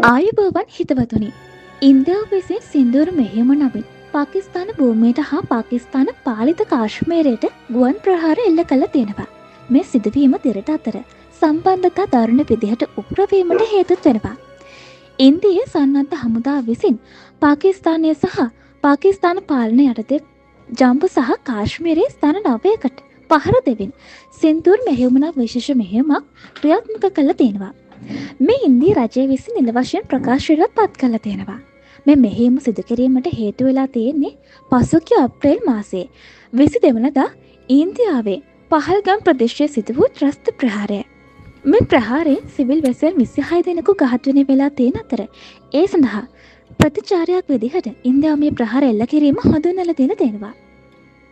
ආයුබෝවන් හිතවතුනි. ඉන්දියාව විසින් සින්දුවර මෙහෙයුම නමින් පාකිස්තාන භූමියට හා පාකිස්තාන පාලිත කාශ්මීරයට ගුවන් ප්‍රහාර එල්ල කළ තියෙනවා. මේ සිදුවීම දෙරට අතර සම්බන්ධතා දරුණු විදිහට උග්‍රවීමට හේතුත් වෙනවා. ඉන්දිය සන්නද්ධ හමුදා විසින් පාකිස්තානය සහ පාකිස්තාන පාලනය යටතේ ජම්බු සහ කාශ්මීරයේ ස්ථාන 9කට පහර දෙමින් සින්දුවර මෙහෙයුමක් විශේෂ මෙහෙයුමක් ක්‍රියාත්මක කළ තියෙනවා. මේ ඉන්දී රජය විසින් නිල වශයෙන් ප්‍රකාශයට පත් කරලා තියෙනවා. මේ මෙහෙයුම සිදු කිරීමට හේතු වෙලා තියෙන්නේ පසුගිය අප්‍රේල් මාසයේ 22 වෙනිදා ඉන්දියාවේ පහල්ගම් ප්‍රදේශයේ සිදු වූ ත්‍රස්ත ප්‍රහාරය. මේ ප්‍රහාරයෙන් සිවිල් වැසියන් 26 දෙනෙකු ඝාතනය වෙලා තියෙන අතර ඒ සඳහා ප්‍රතිචාරයක් විදිහට ඉන්දියාව මේ ප්‍රහාර එල්ල කිරීම හඳුන්වලා දීලා තියෙනවා.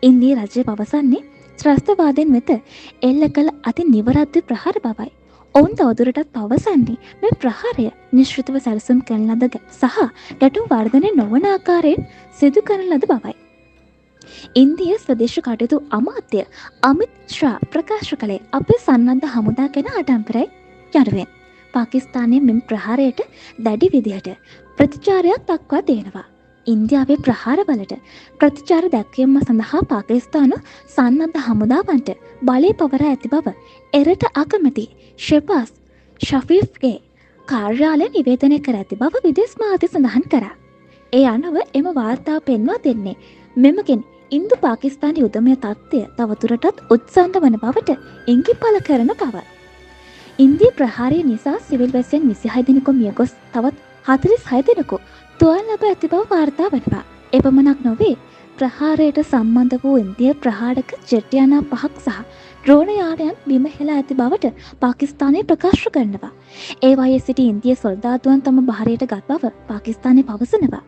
ඉන්දිය රජය පවසන්නේ ත්‍රස්තවාදයෙන් වෙත එල්ල කළ අති නිවරද්ද ප්‍රහාර බවයි. ඔවුන් තවදුරටත් පවසන්නේ මේ ප්‍රහාරය නිශ්චිතව සැලසුම් කරන ලද සහ ගැටුම් වර්ධනය නොවන ආකාරයෙන් සිදු කරන ලද බවයි. ඉන්දිය ස්වදේශ කටයුතු අමාත්‍ය අමිත් ෂා ප්‍රකාශ කළේ අපේ සන්නද්ධ හමුදා ගැන ආඩම්බරයි යනුවෙන්. පාකිස්තානයේ මෙම ප්‍රහාරයට දැඩි විදිහට ප්‍රතිචාරයක් දක්වා දෙනවා. ඉන්දියාවේ ප්‍රහාරවලට ප්‍රතිචාර දැක්වීම සඳහා පාකිස්තාන සන්නද්ධ හමුදාවන්ට බලය පවරා ඇති බව එරට අගමැති ෂෙබාස් ෂෆීෆ්ගේ කාර්යාලය නිවේදනය කර ඇති බව විදේශ මාධ්‍ය සඳහන් කරා. ඒ අනුව එම වාර්තාව පෙන්වා දෙන්නේ මෙමගින් ඉන්දු පාකිස්තාන යුද්ධමය තත්ත්වය තවදුරටත් උත්සන්න වන බවට ඉඟි පළ කරන බව. ඉන්දිය ප්‍රහාරය නිසා සිවිල් වැසියන් 26 දෙනෙකු මිය ගොස් තවත් 46 දෙනෙකු තුවාල ලබා ඇති බව වාර්තා වනවා. එපමණක් නොවේ ප්‍රහාරයට සම්බන්ධ වූ ඉන්දිය ප්‍රහාරක ජෙට් යාන 5ක් සහ ඩ්‍රෝන යානයන් බිම හෙලා ඇති බවට පාකිස්තානය ප්‍රකාශ කරනවා. ඒවායේ සිටි ඉන්දිය සොල්දාදුවන් තම භාරයට ගත් බව පාකිස්තානය පවසනවා.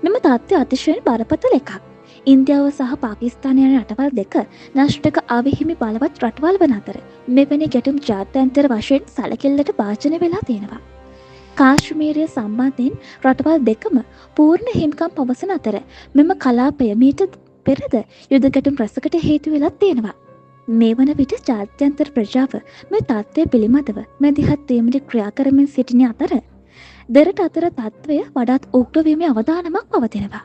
මෙම තත්ත්වය අතිශයින් බරපතල එකක්. ඉන්දියාව සහ පාකිස්තානය යන රටවල් දෙක නාශක අවිහිමි බලවත් රටවල් වන අතර මෙවැනි ගැටුම් ජාත්‍යන්තර වශයෙන් සැලකිල්ලට භාජනය වෙලා තියෙනවා. කාශ්මීරය සම්බන්ධයෙන් රටවල් දෙකම පූර්ණ හිමිකම් පවසන අතර මෙම කලාපය මීට පෙරද යුද ගැටුම් රැසකට හේතු වෙලා තියෙනවා. මේ වන විට ජාත්‍යන්තර ප්‍රජාව මේ තත්ත්වය පිළිබඳව මැදිහත් වීමට ක්‍රියා කරමින් සිටින අතර දෙරට අතර තත්ත්වය වඩාත් උග්‍ර වීමේ අවධානමක් පවතිනවා.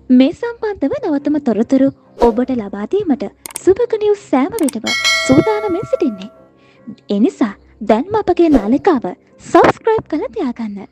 මේ සම්බන්ධව නවතම තොරතුරු ඔබට ලබා දීමට සුබක නිවුස් සෑම විටම සූදානම්ෙන් සිටින්නේ. එනිසා දැන්ම අපගේ නාලිකාව සබ්ස්ක්‍රයිබ් කරලා තියාගන්න.